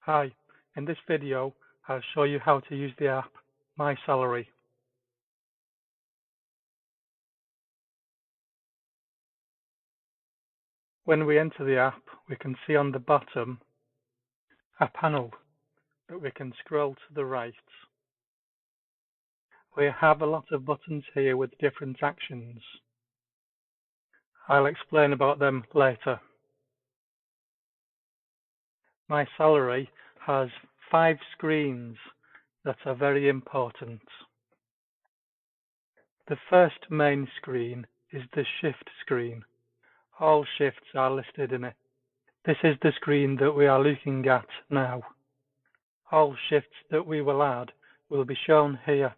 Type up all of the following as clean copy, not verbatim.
Hi, in this video I'll show you how to use the app My Salary. When we enter the app, we can see on the bottom a panel that we can scroll to the right. We have a lot of buttons here with different actions. I'll explain about them later. My Salary has 5 screens that are very important. The first main screen is the shift screen. All shifts are listed in it. This is the screen that we are looking at now. All shifts that we will add will be shown here.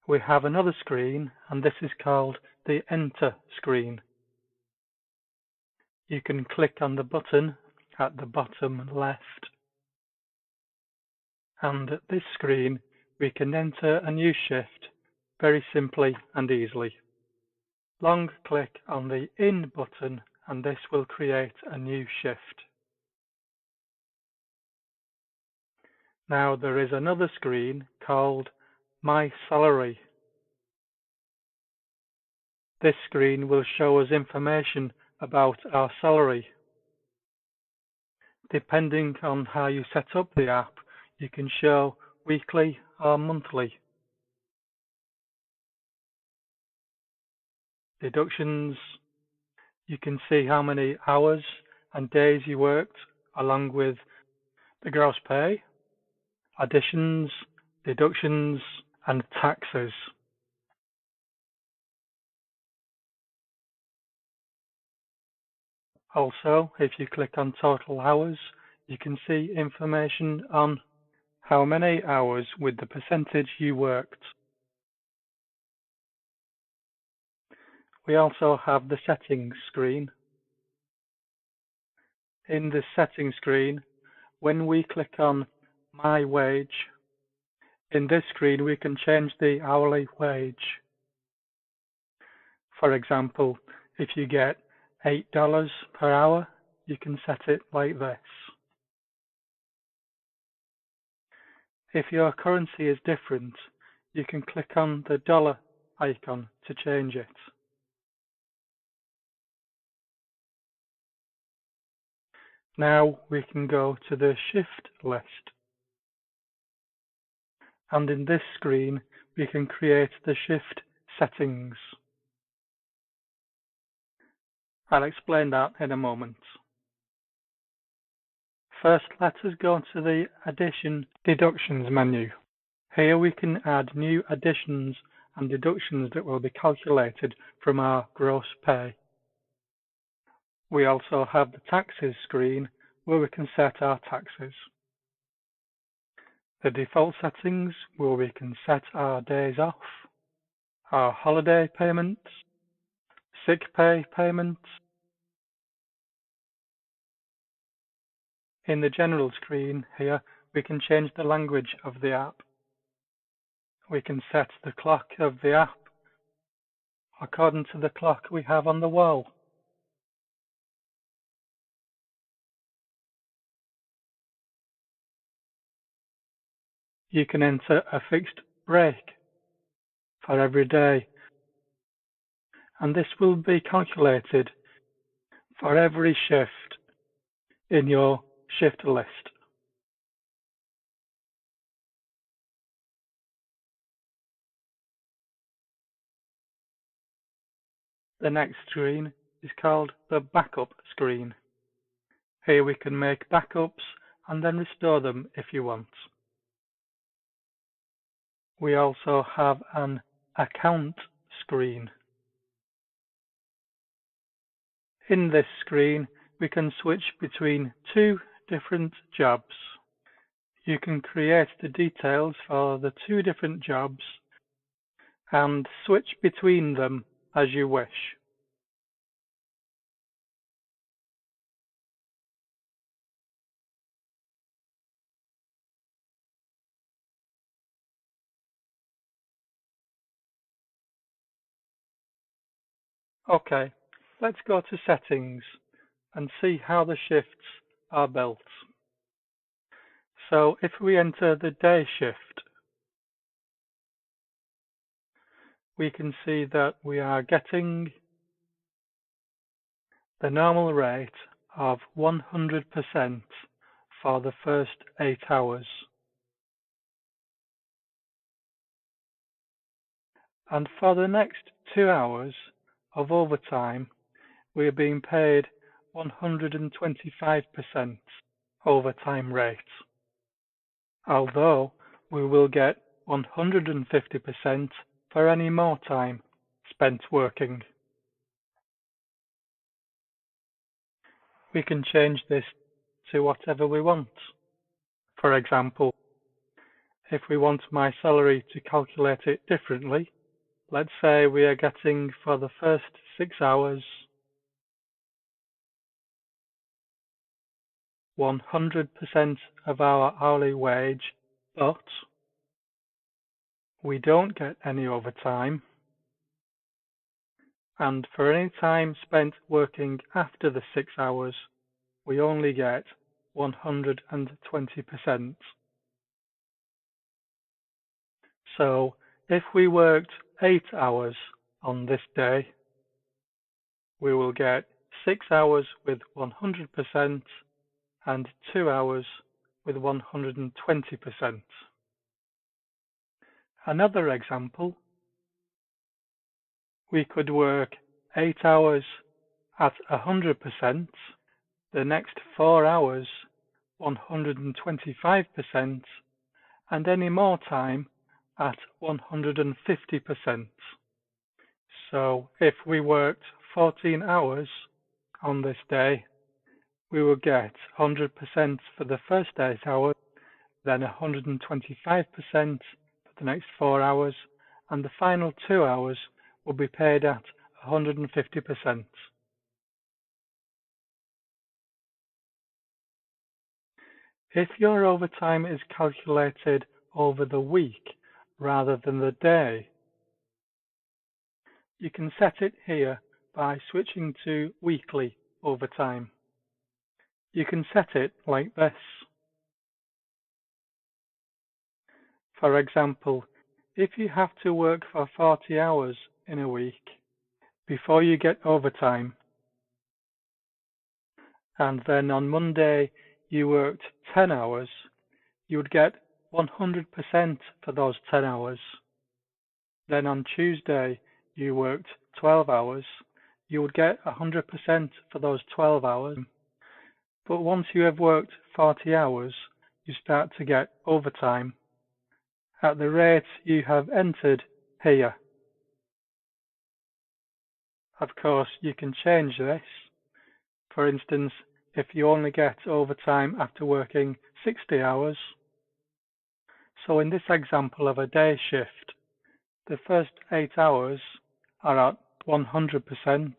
We have another screen, and this is called the Enter screen. You can click on the button at the bottom left, and at this screen we can enter a new shift very simply and easily. Long click on the In button and this will create a new shift. Now there is another screen called My Salary. This screen will show us information about our salary. Depending on how you set up the app, you can show weekly or monthly. Deductions, you can see how many hours and days you worked along with the gross pay, additions, deductions and taxes. Also, if you click on total hours, you can see information on how many hours with the percentage you worked. We also have the settings screen. In the settings screen, when we click on My Wage, in this screen we can change the hourly wage. For example, if you get $8 per hour, you can set it like this. If your currency is different, you can click on the dollar icon to change it. Now we can go to the shift list. And in this screen, we can create the shift settings. I'll explain that in a moment. First, let us go to the Addition Deductions menu. Here we can add new additions and deductions that will be calculated from our gross pay. We also have the Taxes screen where we can set our taxes. The default settings where we can set our days off, our holiday payments, sick pay payments. In the general screen here, we can change the language of the app. We can set the clock of the app according to the clock we have on the wall. You can enter a fixed break for every day, and this will be calculated for every shift in your shift list. The next screen is called the Backup screen. Here we can make backups and then restore them if you want. We also have an Account screen. In this screen, we can switch between 2 different jobs. You can create the details for the 2 different jobs and switch between them as you wish. Okay, let's go to settings and see how the shifts are built. So if we enter the day shift, we can see that we are getting the normal rate of 100% for the first 8 hours. And for the next 2 hours of overtime, we are being paid 125% overtime rate, although we will get 150% for any more time spent working. We can change this to whatever we want. For example, if we want my salary to calculate it differently, let's say we are getting for the first 6 hours 100% of our hourly wage, but we don't get any overtime, and for any time spent working after the 6 hours, we only get 120%. So if we worked 8 hours on this day, we will get 6 hours with 100% and 2 hours with 120%. Another example, we could work 8 hours at 100%, the next 4 hours 125%, and any more time at 150%. So if we worked 14 hours on this day, we will get 100% for the first 8 hours, then 125% for the next 4 hours, and the final 2 hours will be paid at 150%. If your overtime is calculated over the week rather than the day, you can set it here by switching to weekly overtime. You can set it like this. For example, if you have to work for 40 hours in a week before you get overtime, and then on Monday you worked 10 hours, you would get 100% for those 10 hours. Then on Tuesday you worked 12 hours, you would get 100% for those 12 hours. But once you have worked 40 hours, you start to get overtime at the rate you have entered here. Of course, you can change this. For instance, if you only get overtime after working 60 hours. So in this example of a day shift, the first 8 hours are at 100%,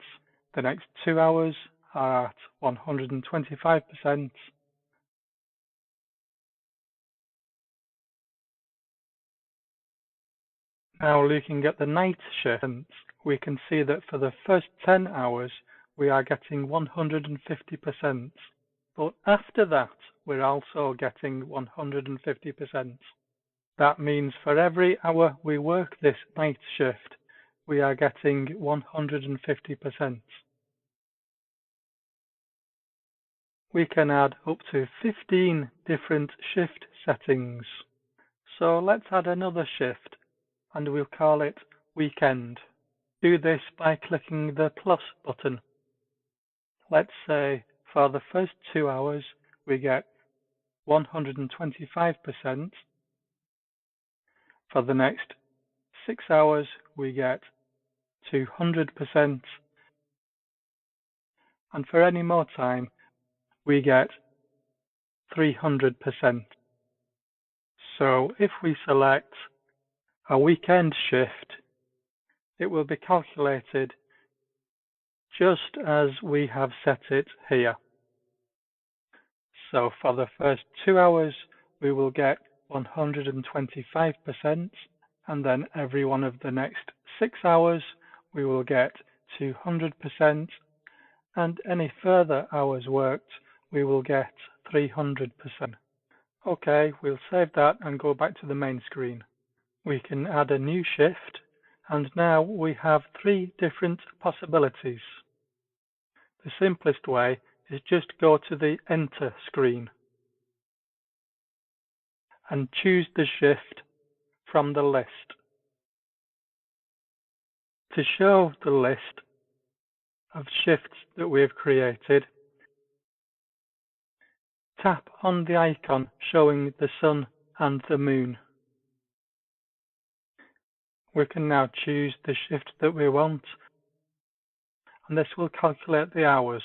the next 2 hours are at 125%, now looking at the night shift, we can see that for the first 10 hours we are getting 150%, but after that we're also getting 150%. That means for every hour we work this night shift, we are getting 150%. We can add up to 15 different shift settings. So let's add another shift, and we'll call it weekend. Do this by clicking the plus button. Let's say for the first 2 hours we get 125%. For the next 6 hours we get 200%, and for any more time we get 300%. So if we select a weekend shift, it will be calculated just as we have set it here. So for the first 2 hours we will get 125%, and then every one of the next 6 hours we will get 200%, and any further hours worked, we will get 300%. Okay, we'll save that and go back to the main screen. We can add a new shift, and now we have 3 different possibilities. The simplest way is just go to the Enter screen and choose the shift from the list. To show the list of shifts that we have created, tap on the icon showing the sun and the moon. We can now choose the shift that we want, and this will calculate the hours.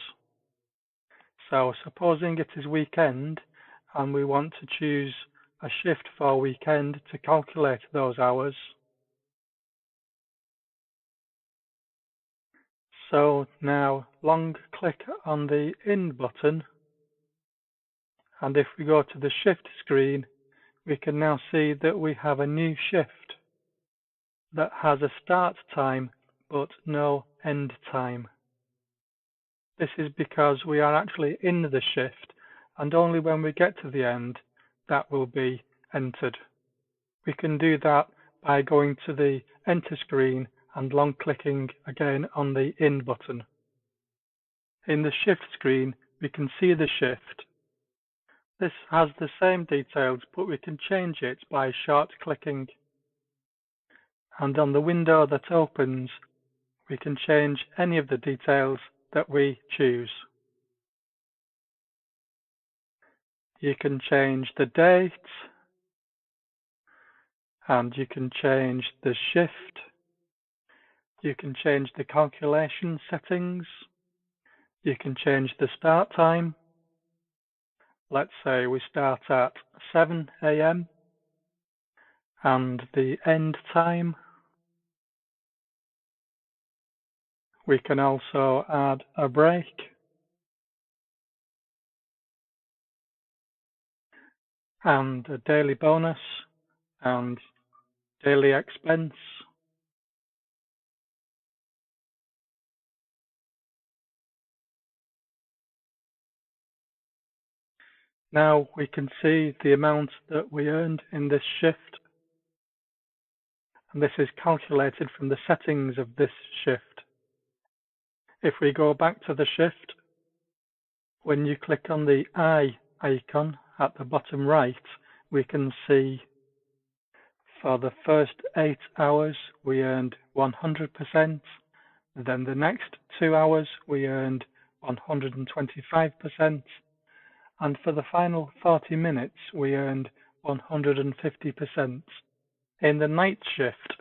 So supposing it is weekend and we want to choose a shift for weekend to calculate those hours. So now long click on the In button, and if we go to the shift screen, we can now see that we have a new shift that has a start time but no end time. This is because we are actually in the shift, and only when we get to the end that will be entered. We can do that by going to the Enter screen and long clicking again on the In button. In the shift screen, we can see the shift. This has the same details, but we can change it by short clicking. And on the window that opens, we can change any of the details that we choose. You can change the date, and you can change the shift. You can change the calculation settings. You can change the start time. Let's say we start at 7 AM and the end time. We can also add a break. And a daily bonus and daily expense. Now we can see the amount that we earned in this shift, and this is calculated from the settings of this shift. If we go back to the shift, when you click on the eye icon at the bottom right, we can see for the first 8 hours we earned 100%, then the next 2 hours we earned 125%, and for the final 40 minutes we earned 150%. In the night shift,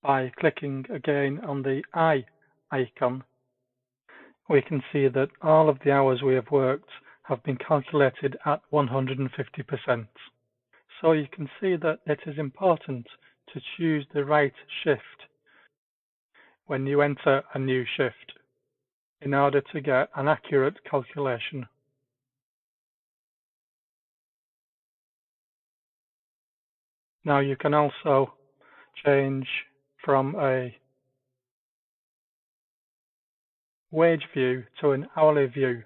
by clicking again on the eye icon, we can see that all of the hours we have worked have been calculated at 150%. So you can see that it is important to choose the right shift when you enter a new shift in order to get an accurate calculation. Now you can also change from a wage view to an hourly view.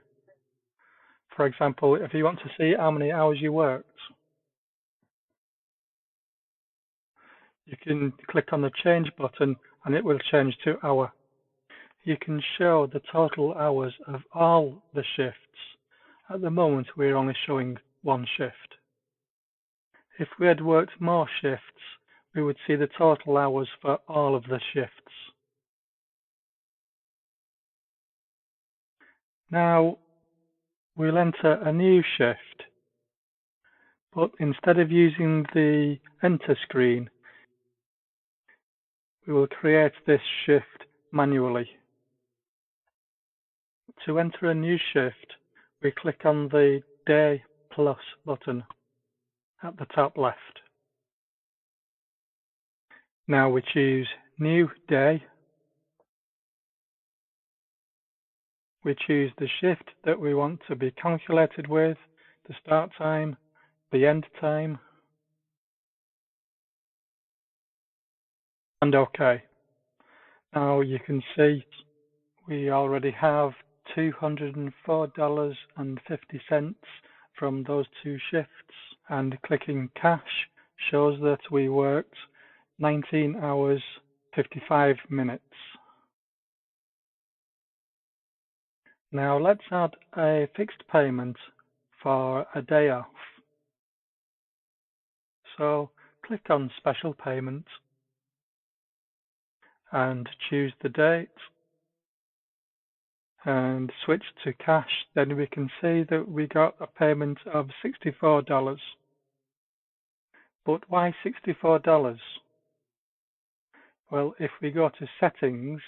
For example, if you want to see how many hours you worked, you can click on the change button and it will change to hour. You can show the total hours of all the shifts. At the moment, we're only showing one shift. If we had worked more shifts, we would see the total hours for all of the shifts. Now, we'll enter a new shift, but instead of using the Enter screen, we will create this shift manually. To enter a new shift, we click on the Day Plus button at the top left. Now we choose New Day. We choose the shift that we want to be calculated with, the start time, the end time, and OK. Now you can see we already have $204.50 from those two shifts, and clicking cash shows that we worked 19 hours 55 minutes. Now let's add a fixed payment for a day off. So click on Special Payment and choose the date and switch to cash. Then we can see that we got a payment of $64. But why $64? Well, if we go to Settings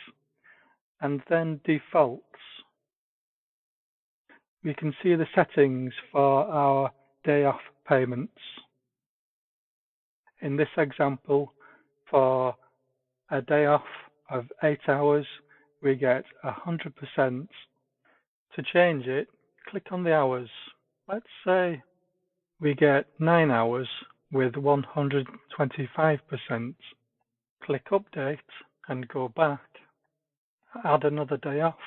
and then Defaults, we can see the settings for our day off payments. In this example, for a day off of 8 hours, we get 100%. To change it, click on the hours. Let's say we get 9 hours with 125%. Click Update and go back. Add another day off.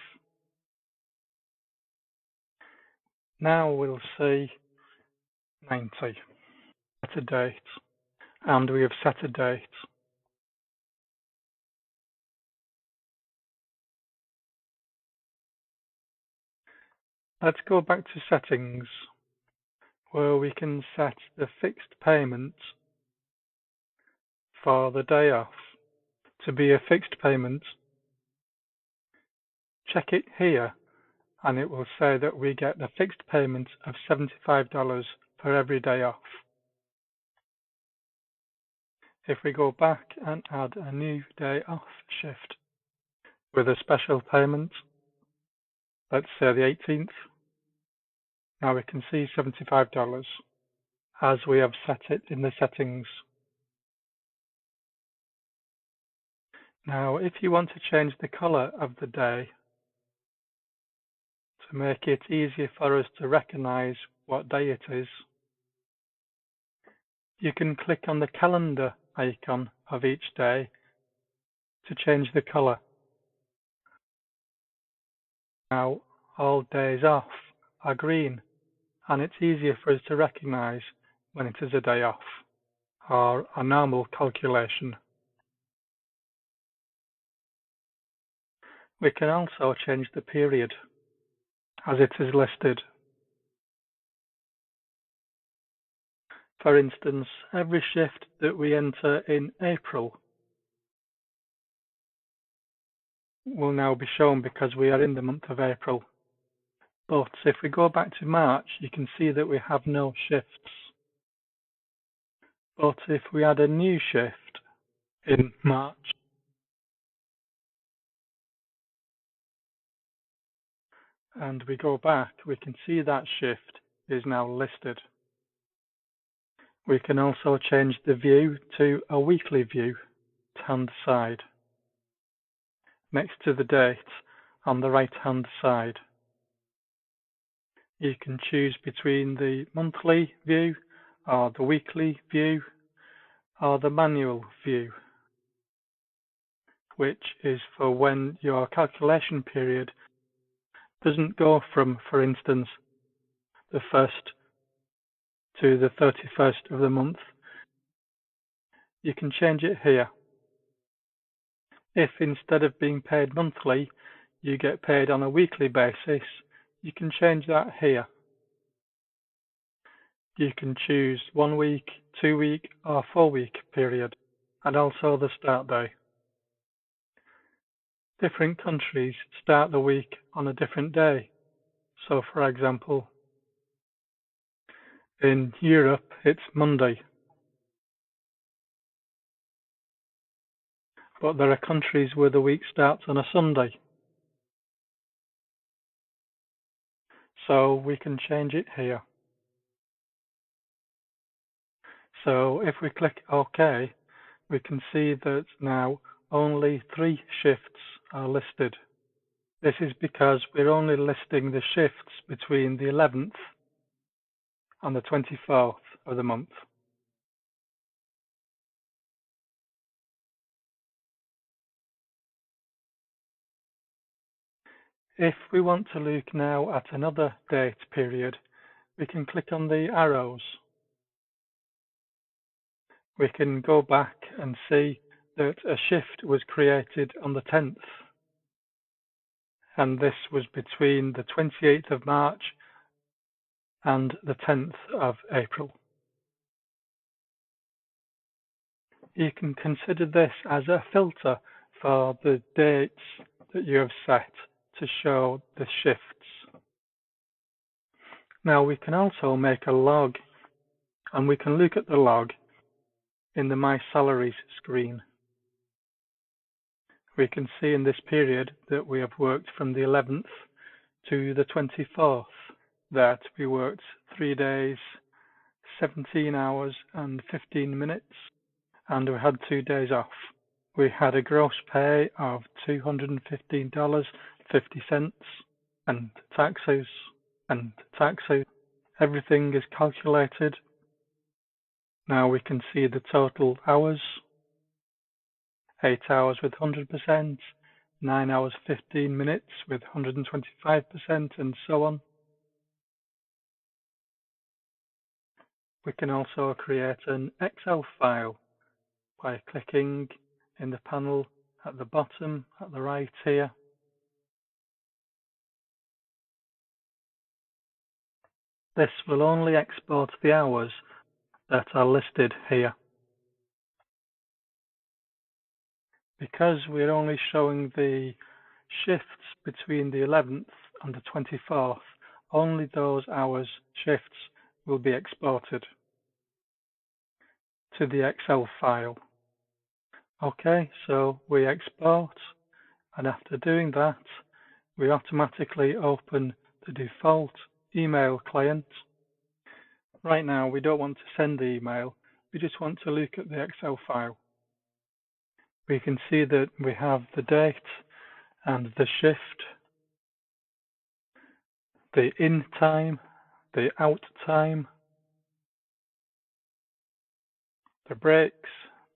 Now we'll see 90. Set a date. And we have set a date. Let's go back to Settings, where we can set the fixed payment for the day off to be a fixed payment. Check it here and it will say that we get a fixed payment of $75 for every day off. If we go back and add a new day off shift with a special payment, let's say the 18th, now we can see $75 as we have set it in the settings. Now, if you want to change the color of the day to make it easier for us to recognize what day it is, you can click on the calendar icon of each day to change the color. Now, all days off are green, and it's easier for us to recognize when it is a day off or a normal calculation. We can also change the period as it is listed. For instance, every shift that we enter in April will now be shown because we are in the month of April. But if we go back to March, you can see that we have no shifts. But if we add a new shift in March, and we go back, we can see that shift is now listed. We can also change the view to a weekly view, hand side, next to the date on the right hand side. You can choose between the monthly view or the weekly view or the manual view, which is for when your calculation period doesn't go from, for instance, the 1st to the 31st of the month. You can change it here. If instead of being paid monthly, you get paid on a weekly basis, you can change that here. You can choose 1 week, 2 week, or 4 week period, and also the start day. Different countries start the week on a different day. So, for example, in Europe, it's Monday. But there are countries where the week starts on a Sunday. So we can change it here. So if we click OK, we can see that now only 3 shifts are listed. This is because we're only listing the shifts between the 11th and the 24th of the month. If we want to look now at another date period, we can click on the arrows. We can go back and see that a shift was created on the 10th, and this was between the 28th of March and the 10th of April. You can consider this as a filter for the dates that you have set to show the shifts. Now we can also make a log, and we can look at the log in the My Salaries screen. We can see in this period that we have worked from the 11th to the 24th, that we worked 3 days, 17 hours and 15 minutes, and we had 2 days off. We had a gross pay of $215.50 and taxes. Everything is calculated. Now we can see the total hours: 8 hours with 100%, 9 hours 15 minutes with 125%, and so on. We can also create an Excel file by clicking in the panel at the bottom, at the right here. This will only export the hours that are listed here. Because we're only showing the shifts between the 11th and the 24th, only those hours shifts will be exported to the Excel file. Okay, so we export, and after doing that, we automatically open the default email client. Right now, we don't want to send the email, we just want to look at the Excel file. We can see that we have the date and the shift, the in time, the out time, the breaks,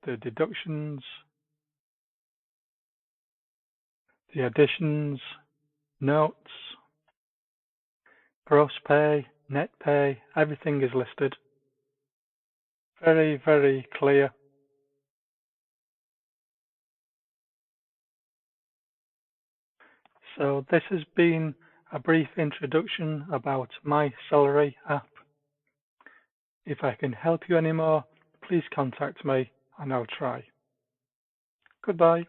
the deductions, the additions, notes, gross pay, net pay, everything is listed. Very, very clear. So this has been a brief introduction about My Salary app. If I can help you anymore, please contact me and I'll try. Goodbye.